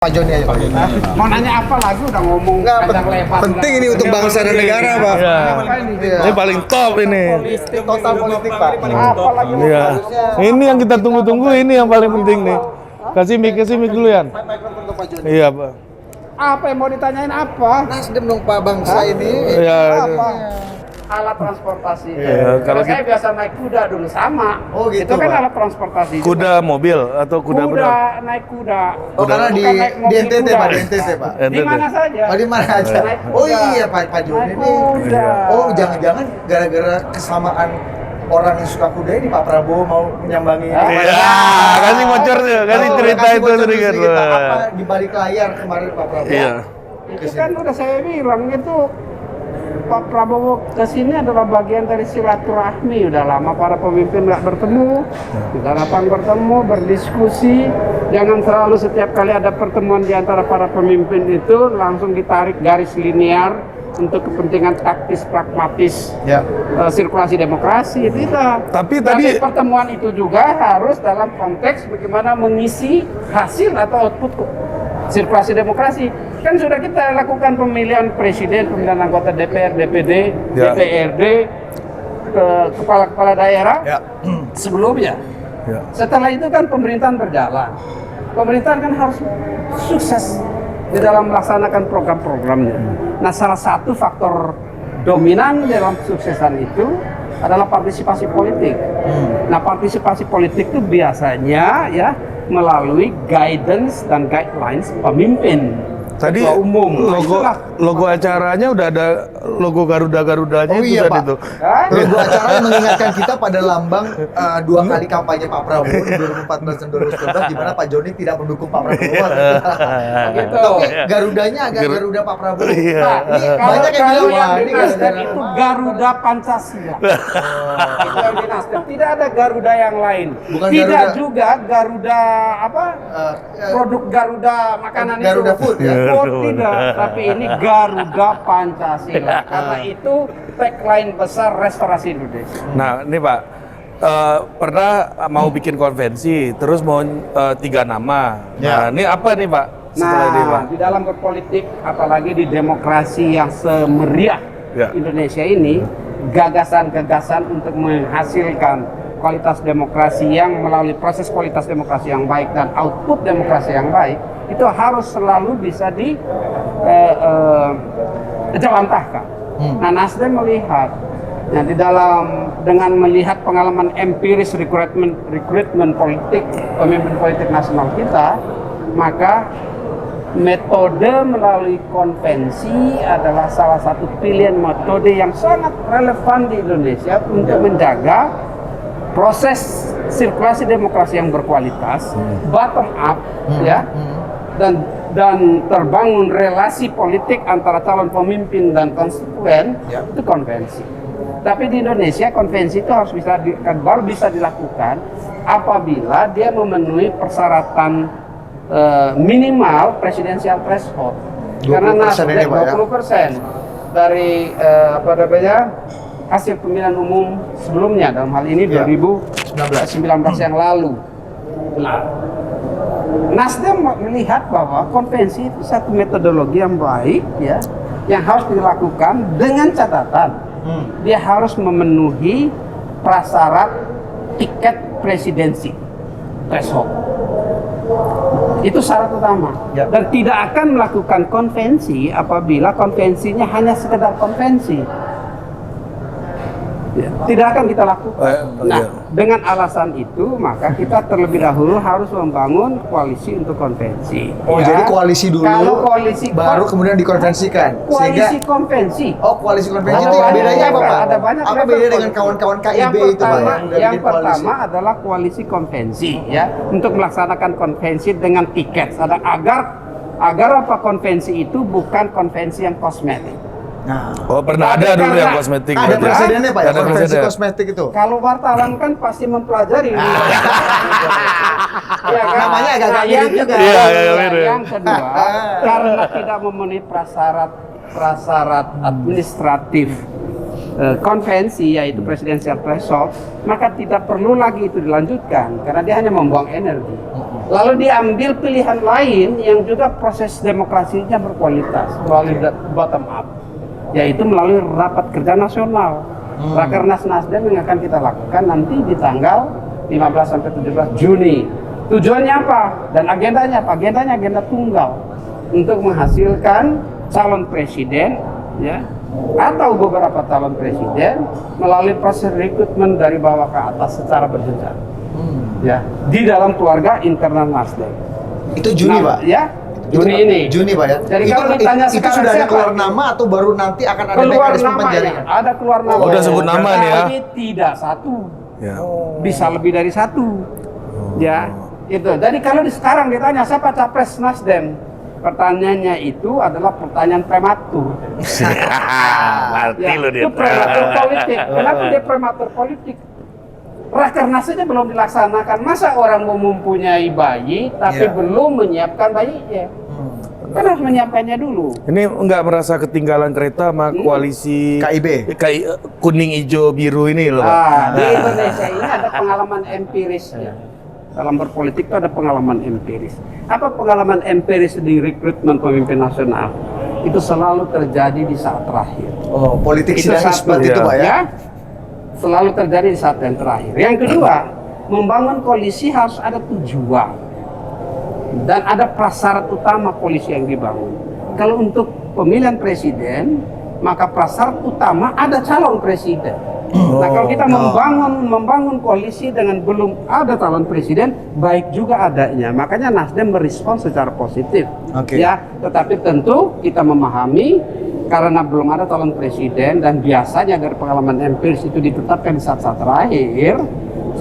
Pak Joni aja. Mau nanya apa lagi udah ngomong panjang lebar. Penting ini untuk bangsa dan negara, Pak. Iya. Ini paling top ini. Total politik, Pak. Apalagi Iya. Ini yang kita tunggu-tunggu, ini yang paling penting nih. Kasih mic dulu ya. Iya, Pak. apa yang mau ditanyain apa? Nasdem dong, Pak, bangsa ini. Iya. Apa? Alat transportasi. Iya, Kalau kalau saya biasa naik kuda dulu sama. Oh, gitu, Itu kan Pak. alat transportasi. Kuda mobil atau kuda beneran? naik kuda. Oh, karena di Bukan naik mobil NTT, kuda. Pak, di NTT, Pak. Di mana saja. Oh, di mana aja? Naik kuda. Oh iya, Pak Joni Naik ini. kuda. Oh, jangan-jangan gara-gara kesamaan orang yang suka kuda ini Pak Prabowo mau menyambangi. Iya, kasih bocor tuh, kasih cerita kasih itu bocor sedikit. sedikit, Pak. Apa di balik layar kemarin Pak Prabowo? Iya. Itu kan udah saya bilang itu Pak Prabowo kesini adalah bagian dari silaturahmi. Udah lama para pemimpin nggak bertemu, kita datang bertemu, berdiskusi. Jangan selalu setiap kali ada pertemuan di antara para pemimpin itu langsung ditarik garis linear untuk kepentingan taktis pragmatis Ya. sirkulasi demokrasi. Tidak. Tapi tadi pertemuan itu juga harus dalam konteks bagaimana mengisi hasil atau output sirkulasi demokrasi. Kan sudah kita lakukan pemilihan presiden, pemilihan anggota DPR, DPD, Ya. DPRD, kepala-kepala daerah Ya. sebelumnya. Ya. Setelah itu kan pemerintahan berjalan. Pemerintahan kan harus sukses di dalam melaksanakan program-programnya. Nah, salah satu faktor dominan dalam kesuksesan itu adalah partisipasi politik. Nah, partisipasi politik itu biasanya ya melalui guidance dan guidelines pemimpin. tadi Ketua umum. Nah, itulah. logo acaranya udah ada logo Garuda-Garudanya Oh itu iya, tadi Pak. tuh. Kan? Logo acara mengingatkan kita pada lambang dua kali kampanye Pak Prabowo di 2014 dan 2019 di mana Pak Joni tidak mendukung Pak Prabowo. Gitu. Tapi Garudanya agak Garuda Pak Prabowo. Iya. Nah, Ini kalau banyak yang bilang wah di ini Nasdem gara-gara itu Garuda Pancasila. Itu yang di Nasdem. Tidak ada Garuda yang lain. Bukan Tidak Garuda. juga Garuda apa? Produk Garuda makanan Garuda itu. Food, ya? Food tidak, tapi ini Garuda Pancasila. Karena itu tagline besar restorasi Indonesia. Nah, ini Pak, pernah mau bikin konvensi, terus mau 3 nama. Ya. Nah, ini apa nih Pak? Setelah ini Pak? Nah, di dalam berpolitik, apalagi di demokrasi yang semeriah Ya. Indonesia ini, gagasan-gagasan untuk menghasilkan kualitas demokrasi yang melalui proses kualitas demokrasi yang baik dan output demokrasi yang baik, itu harus selalu bisa dijawantahkan. Nah, Nasdem melihat, nah di dalam dengan melihat pengalaman empiris rekrutmen politik pemimpin politik nasional kita, maka metode melalui konvensi adalah salah satu pilihan metode yang sangat relevan di Indonesia untuk menjaga proses sirkulasi demokrasi yang berkualitas, bottom up, ya, dan terbangun relasi politik antara calon pemimpin dan konstituen, itu konvensi. Tapi di Indonesia konvensi itu harus baru bisa dilakukan apabila dia memenuhi persyaratan minimal presidensial threshold. Karena 20% ini, Nasdem Pak, ya? 20% dari apa namanya hasil pemilihan umum sebelumnya, dalam hal ini Ya. 2019 yang lalu. Nah, Nasdem melihat bahwa konvensi itu satu metodologi yang baik, ya, yang harus dilakukan dengan catatan dia harus memenuhi prasyarat tiket presidensi threshold. Itu syarat utama. Ya. Dan tidak akan melakukan konvensi apabila konvensinya hanya sekedar konvensi. Ya, tidak akan kita lakukan. Nah, iya. dengan alasan itu, maka kita terlebih dahulu harus membangun koalisi untuk konvensi. Oh, Ya. jadi koalisi dulu, Kalau koalisi baru kemudian dikonvensikan. koalisi konvensi. Oh, koalisi konvensi Ada itu banyak bedanya apa, level, Pak? ada banyak Apa level beda dengan koalisi. kawan-kawan KIB Yang itu, Pak? pertama, Udah yang bikin koalisi. pertama adalah koalisi konvensi, ya, untuk melaksanakan konvensi dengan tiket. Agar apa konvensi itu bukan konvensi yang kosmetik. Nah, Oh, pernah ada dulu yang kosmetik. ada berarti. presidennya Pak, ya, Ada konvensi presiden. kosmetik itu. Kalau wartawan kan pasti mempelajari. Ya kan? Namanya agak Nah, mirip yang juga. kedua, Iya, agak mirip. yang kedua, karena tidak memenuhi prasyarat administratif konvensi, yaitu presidensial threshold, maka tidak perlu lagi itu dilanjutkan karena dia hanya membuang energi. Lalu diambil pilihan lain yang juga proses demokrasinya berkualitas melalui bottom up, yaitu melalui rapat kerja nasional. Rakernas Nasdem yang akan kita lakukan nanti di tanggal 15 sampai 17 Juni. Tujuannya apa? Dan agendanya apa? Agendanya agenda tunggal untuk menghasilkan calon presiden, ya, atau beberapa calon presiden melalui proses rekrutmen dari bawah ke atas secara berjenjang, ya, di dalam keluarga internal Nasdem. Itu Juni, Pak? Ya, Juni ini. Juni, Pak, ya? Jadi kalau ditanya itu sekarang sudah ada siapa? keluar nama atau baru nanti akan ada Keluar mekanisme namanya, penjaringan? ada keluar nama. Oh, udah sebut nama nih ya? Tapi tidak satu, Ya. bisa lebih dari satu, ya. Itu. Jadi kalau sekarang ditanya siapa capres Nasdem, pertanyaannya itu adalah pertanyaan prematur. Mati lu dia. Itu prematur politik. Kenapa dia prematur politik? Rakernas saja belum dilaksanakan. Masa orang mau mempunyai bayi tapi Iya. belum menyiapkan bayinya? Kan harus menyiapkannya dulu. Ini nggak merasa ketinggalan kereta sama koalisi KIB? kuning, hijau, biru ini loh, Pak. Di Indonesia ini ada pengalaman empirisnya. Dalam berpolitik itu ada pengalaman empiris. Apa pengalaman empiris di rekrutmen pemimpin nasional? Itu selalu terjadi di saat terakhir. Oh, politik Itu sidang satu, isbat itu, Pak, ya? Selalu terjadi di saat yang terakhir. Yang kedua, membangun koalisi harus ada tujuan dan ada prasyarat utama koalisi yang dibangun. Kalau untuk pemilihan presiden, maka prasyarat utama ada calon presiden. Nah, kalau kita membangun koalisi dengan belum ada calon presiden, baik juga adanya. Makanya Nasdem merespons secara positif. Oke. Ya, tetapi tentu kita memahami karena belum ada calon presiden dan biasanya dari pengalaman empiris itu ditetapkan di saat-saat terakhir,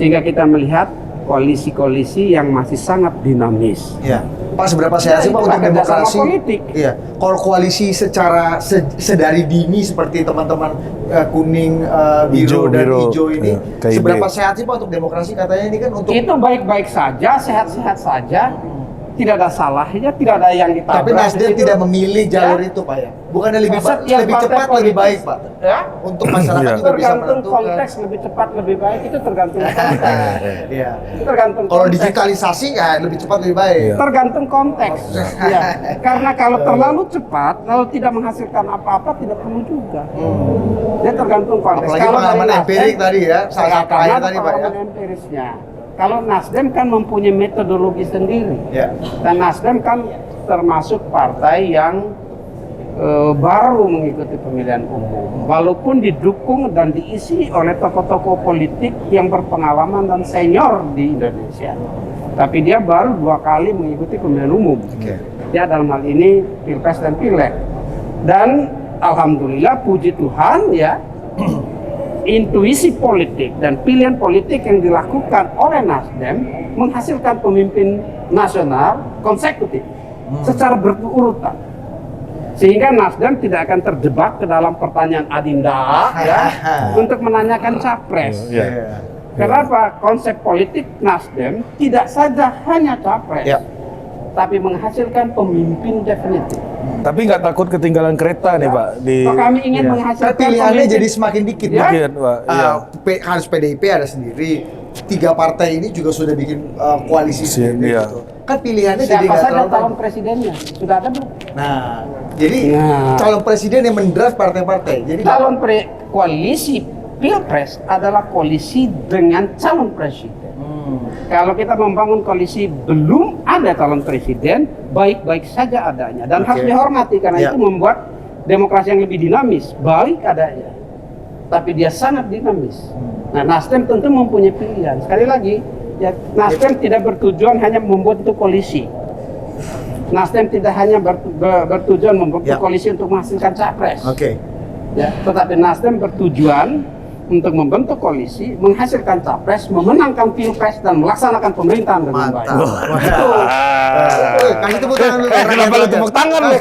sehingga kita melihat koalisi-koalisi yang masih sangat dinamis. Iya. Pak, seberapa sehat sih, Pak, untuk Itulah kerjasama demokrasi? politik. Iya. Kalau koalisi secara sedari dini seperti teman-teman kuning, biru, Hijau, dan biru. hijau ini, Iya, KIB. seberapa sehat sih, Pak, untuk demokrasi? Katanya ini kan untuk... Itu baik-baik saja, sehat-sehat saja, tidak ada salahnya, tidak ada yang ditabrak. Tapi Nasdem di situ. tidak memilih jalur Ya. itu, Pak, ya? Bukannya lebih, Setiap lebih partai cepat, lebih politik, baik, Pak? Ya. Untuk masyarakat Iya. juga bisa Tergantung menentukan. konteks, lebih cepat, lebih baik, itu tergantung konteks. Iya. Itu tergantung Kalau konteks. digitalisasi, ya lebih cepat, lebih baik. Iya. Tergantung konteks. Ya. Karena kalau terlalu cepat, lalu tidak menghasilkan apa-apa, tidak perlu juga. Dia tergantung konteks. Apalagi Kalau pengalaman dari empirik Nasdem, tadi ya, salah satu karena tadi, Pak, ya. pengalaman empirisnya. Kalau Nasdem kan mempunyai metodologi sendiri. Ya. Dan Nasdem kan termasuk partai yang baru mengikuti pemilihan umum, walaupun didukung dan diisi oleh tokoh-tokoh politik yang berpengalaman dan senior di Indonesia. Tapi dia baru 2 kali mengikuti pemilihan umum. Oke. Ya, dalam hal ini Pilpres dan Pileg. Dan alhamdulillah, puji Tuhan, ya, intuisi politik dan pilihan politik yang dilakukan oleh Nasdem menghasilkan pemimpin nasional konsekutif secara berurutan, sehingga Nasdem tidak akan terjebak ke dalam pertanyaan adinda ya untuk menanyakan capres. Iya. Kenapa? Konsep politik Nasdem tidak saja hanya capres, Ya. tapi menghasilkan pemimpin definitif. Tapi nggak takut ketinggalan kereta nih, Pak? Di So, kami ingin Iya. menghasilkan Pilihannya pemimpin. jadi semakin dikit, Ya. Pak. Dikit, Pak. Iya. Harus PDIP ada sendiri. 3 partai ini juga sudah bikin koalisi sendiri. Iya. Gitu. Kan pilihannya jadi Siapa nggak saja terlalu calon presidennya? Sudah ada belum? Nah, jadi Nah. calon presiden yang mendraft partai-partai. Jadi Koalisi Pilpres adalah koalisi dengan calon presiden. Kalau kita membangun koalisi belum ada calon presiden, baik-baik saja adanya dan Oke. harus dihormati karena Ya. itu membuat demokrasi yang lebih dinamis, baik adanya. Tapi dia sangat dinamis. Nah, Nasdem tentu mempunyai pilihan. Sekali lagi, ya, Nasdem tidak bertujuan hanya membuat itu koalisi. Nasdem tidak hanya bertujuan membentuk Ya. koalisi untuk menghasilkan capres. Oke. Ya, tetapi Nasdem bertujuan untuk membentuk koalisi, menghasilkan capres, memenangkan pilpres dan melaksanakan pemerintahan dengan baik. Mantap. Kasih tepuk tangan dulu. Kenapa lu tepuk tangan lu?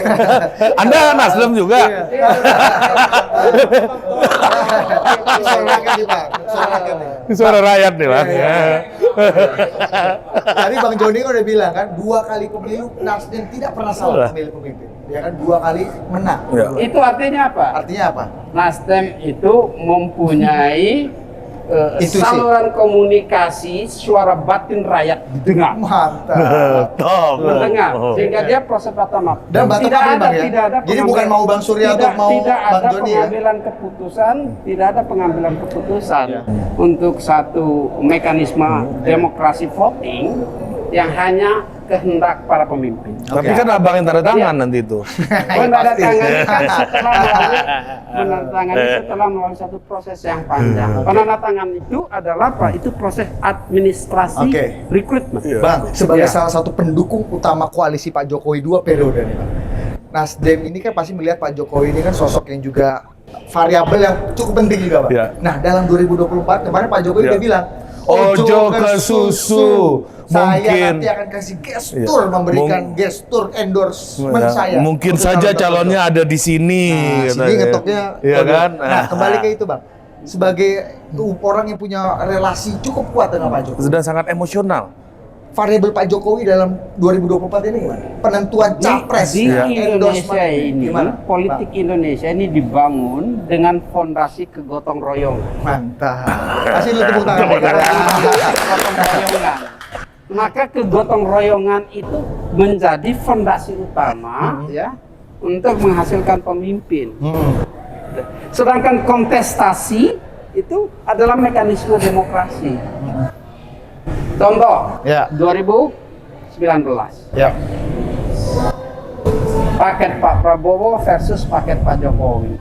Anda Nasdem juga? Iya. Suara rakyat nih, Pak. Suara rakyat nih. Ini suara rakyat nih, Pak. Tadi Bang Joni kan udah bilang kan, 2 kali pemilu Nasdem tidak pernah salah memilih pemimpin. Ya kan, 2 kali menang. Ya. Itu artinya apa? Artinya apa? Nasdem itu mempunyai Intuisi. saluran komunikasi suara batin rakyat didengar. Mantap. Top. Mendengar, Oh. sehingga dia proses bottom up. Dan bottom up ya, Bang, ya? Tidak ada Jadi bukan mau Bang Surya atau mau tidak Bang ada Joni ya? pengambilan keputusan, tidak ada pengambilan keputusan untuk satu mekanisme demokrasi voting yang hanya kehendak para pemimpin. Tapi kan abang yang tanda tangan nanti itu. Penandatangan kan setelah melalui satu proses yang panjang. Penandatangan itu adalah apa? Itu proses administrasi Oke. rekrutmen. Bang, sebagai Ya. salah satu pendukung utama koalisi Pak Jokowi 2 periode nih, Bang. Nasdem ini kan pasti melihat Pak Jokowi ini kan sosok yang juga variabel yang cukup penting juga, Pak. Ya. Nah, dalam 2024 kemarin Pak Jokowi Ya. udah bilang, Ojo ke susu. Saya Mungkin. nanti akan kasih gestur, Ya. memberikan gestur endorsement Ya, saya. mungkin untuk saja calon calonnya ada di sini. Nah, sini katanya. ngetoknya. Iya kode. kan? Nah, kembali ke itu, Bang. Sebagai orang yang punya relasi cukup kuat dengan Pak Jokowi, Sudah sangat emosional. variabel Pak Jokowi dalam 2024 ini gimana? Penentuan capres, Di ya, Indonesia endorsement, ini, gimana? politik Bang? Indonesia ini dibangun dengan fondasi kegotong royongan. Mantap. Kasih lu tepuk tangan. Tepuk tangan. Gotong royongan. Maka kegotong royongan itu menjadi fondasi utama ya untuk menghasilkan pemimpin. Sedangkan kontestasi itu adalah mekanisme demokrasi. Contoh, Ya. 2019 Ya. paket Pak Prabowo versus paket Pak Jokowi.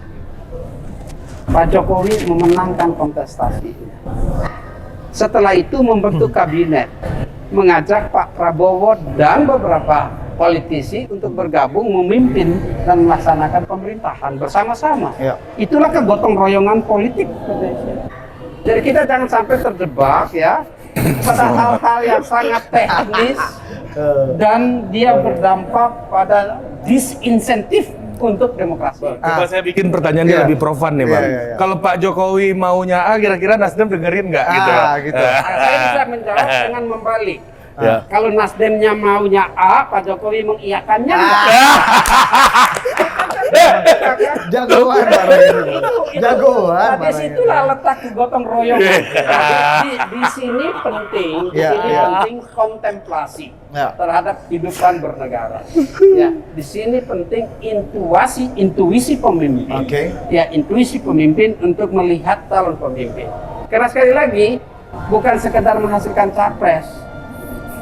Pak Jokowi memenangkan kontestasi. Setelah itu membentuk kabinet, mengajak Pak Prabowo dan beberapa politisi untuk bergabung memimpin dan melaksanakan pemerintahan bersama-sama. Ya. Itulah kegotong royongan politik Indonesia. Jadi kita jangan sampai terjebak ya pada hal-hal yang sangat teknis dan dia berdampak pada disinsentif untuk demokrasi. Coba saya bikin pertanyaannya Iya. lebih profan nih, Bang. Iya, iya, iya. Kalau Pak Jokowi maunya A, kira-kira Nasdem dengerin nggak? Gitu. Gitu. Saya bisa menjawab dengan membalik. Ya. Kalau Nasdemnya maunya A, Pak Jokowi mengiyakannya enggak? Jagoan barang ini. Jagoan Nah, di barang ini. situlah letak gotong royongan. Nah, di sini penting, Iya, iya. penting kontemplasi Ya. terhadap kehidupan bernegara. Ya, di sini penting intuisi pemimpin. Oke. Ya, intuisi pemimpin untuk melihat calon pemimpin. Karena sekali lagi bukan sekedar menghasilkan capres.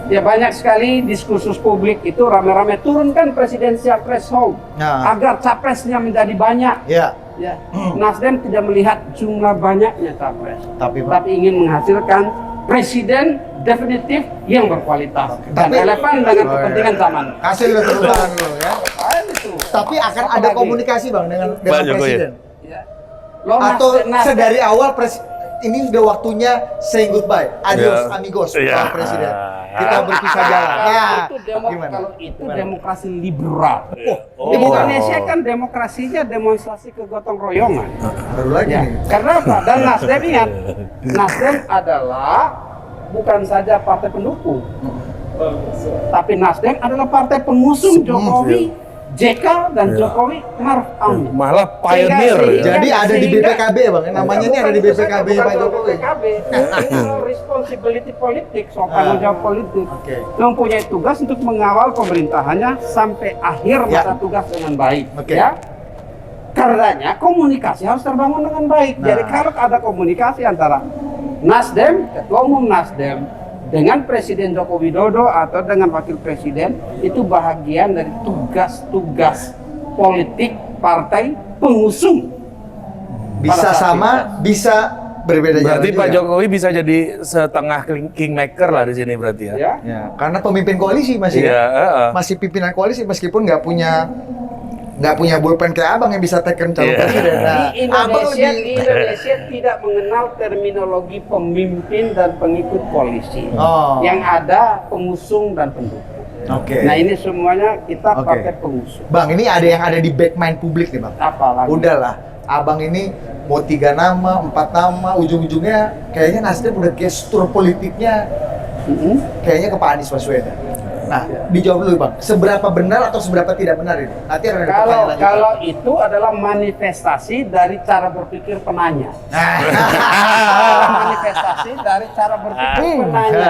Ya banyak sekali diskursus publik itu rame-rame turunkan presidensial threshold Nah. agar capresnya menjadi banyak. Ya. Ya, Nasdem tidak melihat jumlah banyaknya capres, Tapi, Pak, tapi ingin menghasilkan presiden definitif yang berkualitas dan Tapi- relevan dengan Oh, kepentingan iya. zaman. Kasih lu tepuk tangan dulu ya. Apaan itu? Tapi akan Apa ada lagi? komunikasi, Bang, dengan Pak Jokowi. presiden. Ya. Loh, Atau Nasdem- sedari awal ini sudah waktunya say goodbye, adios Ya. amigos, Ya. Pak Presiden. Kita berpisah jalan. Kalau Nah, itu gimana? kalau itu Gimana? demokrasi liberal. Oh. Di Indonesia kan demokrasinya demonstrasi kegotong royongan. Baru lagi Ya, nih. karena apa? Dan Nasdem ingat, Nasdem adalah bukan saja partai pendukung, tapi Nasdem adalah partai pengusung Jokowi, JK dan Jokowi Maruf Amin. Malah pioneer. Sehingga- ya. Jadi ada di sehingga- BPKB, Bang. Namanya ini ada di BPKB Bukan Pak Jokowi. BPKB. Ini responsibility politik, soal tanggung jawab politik. Oke. Mempunyai tugas untuk mengawal pemerintahannya sampai akhir Ya. masa tugas dengan baik. Oke. Ya. Karenanya komunikasi harus terbangun dengan baik. Jadi Nah. kalau ada komunikasi antara Nasdem, Ketua Umum Nasdem, dengan Presiden Joko Widodo atau dengan Wakil Presiden, itu bahagian dari tugas-tugas politik partai pengusung. Bisa Pada saat sama, bisa berbeda Berarti jalan Pak juga. Jokowi bisa jadi setengah kingmaker lah di sini berarti ya. Ya. Ya, karena pemimpin koalisi masih Iya, heeh. masih pimpinan koalisi meskipun nggak punya bullpen kayak abang yang bisa tekan calon Iya. presiden. Nah, Di abang Indonesia, lebih tidak mengenal terminologi pemimpin dan pengikut koalisi. Oh. Yang ada pengusung dan pendukung. Oke. Nah ini semuanya kita Oke. partai pengusung. Bang, ini ada yang ada di back mind publik nih, Bang. Apalagi. Udahlah, abang ini mau 3 nama, 4 nama, ujung-ujungnya kayaknya Nasdem udah gestur politiknya Mm-mm. kayaknya ke Pak Anies Baswedan. Nah, dijawab dulu Bang, seberapa benar atau seberapa tidak benar ini? Nanti akan ada pertanyaan lanjutan. Kalau itu adalah manifestasi dari cara berpikir penanya. Manifestasi dari cara berpikir penanya.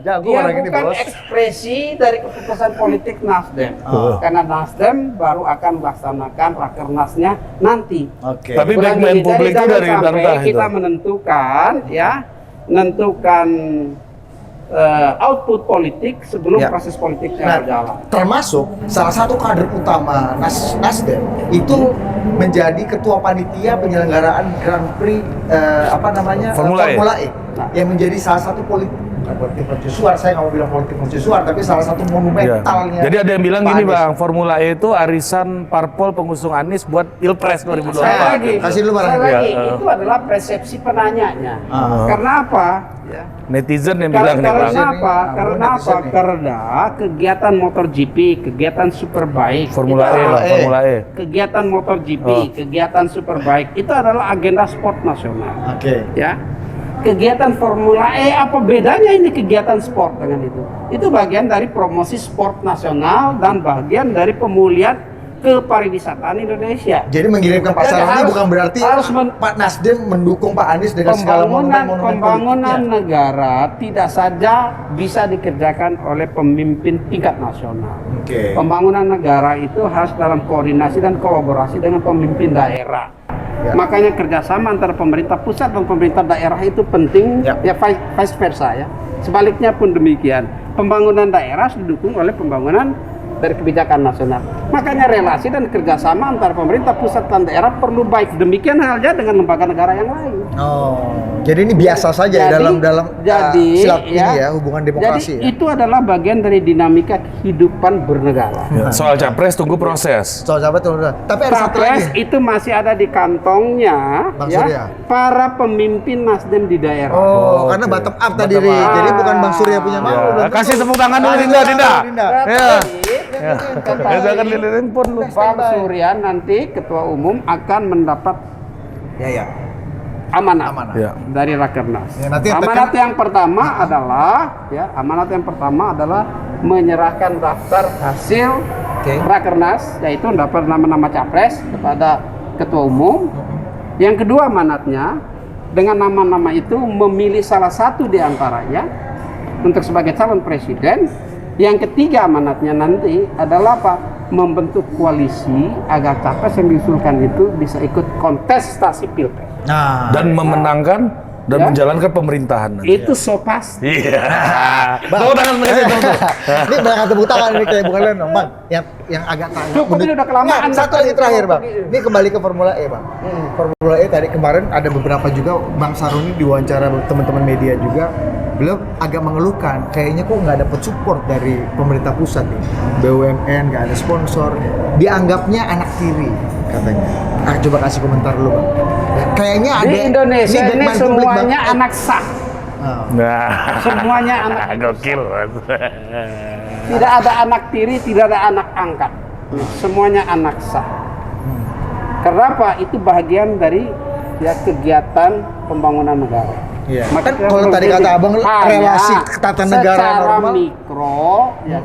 Jago Dia orang ini, bukan Bos. ekspresi dari keputusan politik Nasdem. Karena Nasdem baru akan melaksanakan rakernasnya nanti. Oke. Tapi Bukan backman jadi, publik itu jangan dari sampai entah itu. kita menentukan output politik sebelum Ya. proses politiknya Nah, berjalan. termasuk salah satu kader utama Nasdem itu menjadi ketua panitia penyelenggaraan Grand Prix Formula E. Nah, yang menjadi salah satu politik mercusuar, saya nggak mau bilang politik mercusuar, tapi salah satu Iya. monumentalnya. Jadi ada yang bilang Pak gini Anies. Bang, Formula E itu arisan parpol pengusung Anies buat Pilpres 2024. Saya lagi, Kasih dulu barang. saya lagi, Ya. itu adalah persepsi penanyanya. Ah. Karena apa? Ya. Netizen yang bilang nih Bang. Karena apa? Ini, Karena netizen apa? nih. Karena kegiatan MotoGP, kegiatan Superbike, Formula itu E lah, adalah- Formula E. kegiatan MotoGP, Oh. kegiatan Superbike itu adalah agenda sport nasional. Oke. Ya. Kegiatan Formula E apa bedanya ini kegiatan sport dengan itu? Itu bagian dari promosi sport nasional dan bagian dari pemulihan kepariwisataan Indonesia. Jadi mengirimkan Pak Jadi Saroni harus- bukan berarti harus Pak Nasdem mendukung Pak Anies dengan segala monumen-monumen Pembangunan politiknya. negara tidak saja bisa dikerjakan oleh pemimpin tingkat nasional. Oke. Pembangunan negara itu harus dalam koordinasi dan kolaborasi dengan pemimpin daerah. Ya. Makanya kerjasama antara pemerintah pusat dan pemerintah daerah itu penting, Ya. ya vice versa ya. Sebaliknya pun demikian. Pembangunan daerah harus didukung oleh pembangunan dari kebijakan nasional. Makanya relasi dan kerjasama antara pemerintah pusat dan daerah perlu baik. Demikian halnya dengan lembaga negara yang lain. Oh, jadi ini biasa saja ya dalam silap ini ya hubungan demokrasi jadi ya. itu adalah bagian dari dinamika kehidupan bernegara. Ya, soal capres tunggu proses. Soal sahabat tuh, tapi ada satu Capres lagi. itu masih ada di kantongnya Bang ya Surya. para pemimpin Nasdem di daerah. Oh, karena oke. bottom up tadi, Bottom Ri. up. Jadi bukan Bang Surya punya mau. Ya, belum kasih tentu. tepuk tangan dulu, Kasih Dinda, tepuk Dinda. tangan, Dinda. Ya. Ya. Jangan dilirin pun lu. Bang Surya nanti ketua umum akan mendapat Ya. amanat, Amanat. Ya. dari Rakernas. Ya, nanti Amanat yang pertama adalah menyerahkan daftar hasil Oke. Rakernas, yaitu dapat nama-nama capres kepada ketua umum. Yang kedua amanatnya dengan nama-nama itu memilih salah satu di antaranya untuk sebagai calon presiden. Yang ketiga amanatnya nanti adalah apa? Membentuk koalisi agar capres yang diusulkan itu bisa ikut kontestasi pilpres. Nah, Dan memenangkan dan Ya. menjalankan pemerintahan nanti. Itu so pasti. Iya. Tepuk tangan kasih tepuk. ini banyak tepuk tangan ini kayak bukan lain dong, Bang. Yang agak tanya. Cukup, ini udah kelamaan. Nggak, satu lagi terakhir, Bang. Ini kembali ke Formula E, Bang. Formula E tadi kemarin ada beberapa juga Bang Saroni diwawancara teman-teman media juga. Beliau agak mengeluhkan, kayaknya kok nggak dapet support dari pemerintah pusat nih. BUMN nggak ada sponsor, dianggapnya anak tiri katanya. Ah, coba kasih komentar dulu, Bang. Kayaknya ada Di Indonesia ini backman publik, Bang. semuanya anak sah. Ah. Nah, Semuanya anak. gokil. Tidak ada anak tiri, tidak ada anak angkat. Semuanya anak sah. Karena apa? Itu bagian dari ya kegiatan pembangunan negara. Iya. Maka Kan kalau tadi kata Abang relasi ketatanegaraan normal.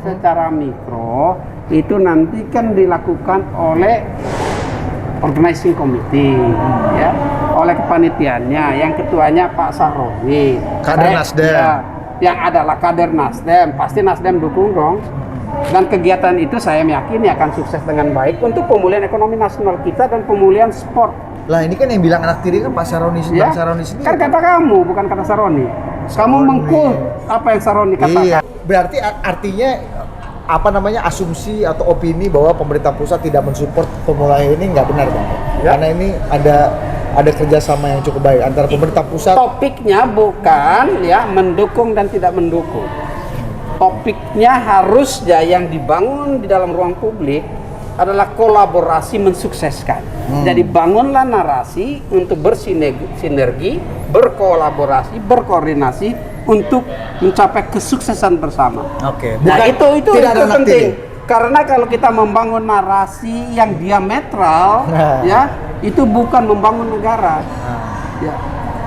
Secara mikro itu nanti kan dilakukan oleh organizing committee ya, oleh kepanitiaannya yang ketuanya Pak Saroni. Kader Nasdem. Ya, yang adalah kader Nasdem, pasti Nasdem dukung dong. Dan kegiatan itu saya meyakini akan sukses dengan baik untuk pemulihan ekonomi nasional kita dan pemulihan sport. Lah ini kan yang bilang anak tiri kan Pak Saroni, Ya, Bang Saroni sendiri. kan kata kamu, bukan kata Saroni. Kamu Saroni. mengkut apa yang Saroni katakan. Iya. Berarti artinya apa namanya asumsi atau opini bahwa pemerintah pusat tidak mensupport Formula E ini nggak benar, Bang. Ya. Karena ini ada kerjasama yang cukup baik antara pemerintah pusat. Topiknya bukan ya mendukung dan tidak mendukung. Topiknya harusnya yang dibangun di dalam ruang publik adalah kolaborasi mensukseskan. Jadi bangunlah narasi untuk bersinergi, berkolaborasi, berkoordinasi untuk mencapai kesuksesan bersama. Oke. Nah itu tidak ada anak penting. tiri. Karena kalau kita membangun narasi yang diametral, Nah. ya itu bukan membangun negara. Nah. Ya.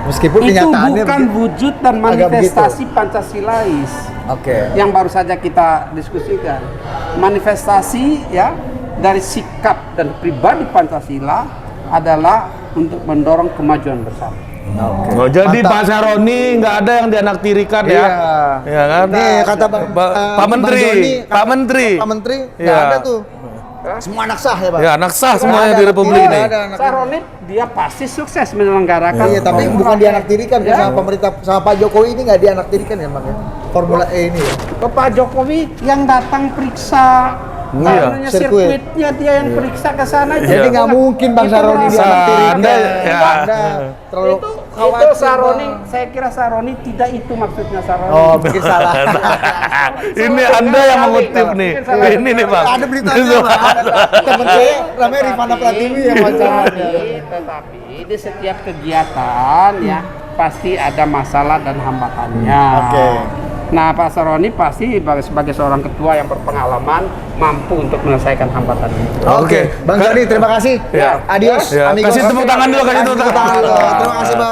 Meskipun itu kenyataannya bukan wujud dan agak manifestasi Pancasilais. Oke. Yang baru saja kita diskusikan. Manifestasi ya dari sikap dan pribadi Pancasila adalah untuk mendorong kemajuan bersama. Oke. Oh, jadi Mantap. Pak Saroni nggak ada yang dianaktirikan Iya. ya kan? Nih kata Pak Pak Menteri, Pak Menteri. Pak Menteri nggak Iya. ada tuh. Semua anak sah ya Pak. Ya, anak sah Nggak semuanya ada di anak Republik tiri, ini. nggak ada anak tiri. Saroni dia pasti sukses menyelenggarakan. Iya, tapi bukan dianaktirikan kan sama pemerintah, sama Pak Jokowi ini nggak dianaktirikan ya Bang ya. Formula E ini ya. Pak Jokowi yang datang periksa Iya, sirkuit. sirkuitnya dia yang periksa ke sana. Jadi nggak mungkin Bang Itu Saroni merasa- dianaktirikan. Anda, ya. Anda terlalu itu khawatir, Saroni, Bang. saya kira Saroni tidak itu maksudnya Saroni. Oh, bikin salah. Ini Anda yang mengutip nih. Ini nih Bang. Ada beritanya Bang. Temen saya namanya Rifana Pratiwi yang wawancaranya. Tetapi di setiap kegiatan ya pasti ada masalah dan hambatannya. Oke. Nah, Pak Saroni pasti sebagai seorang ketua yang berpengalaman mampu untuk menyelesaikan hambatan itu. Oke, Bang Joni terima kasih. Ya. Adios, Ya, amigos. kasih tepuk tangan dulu, kasih tepuk tangan. Terima kasih Bang.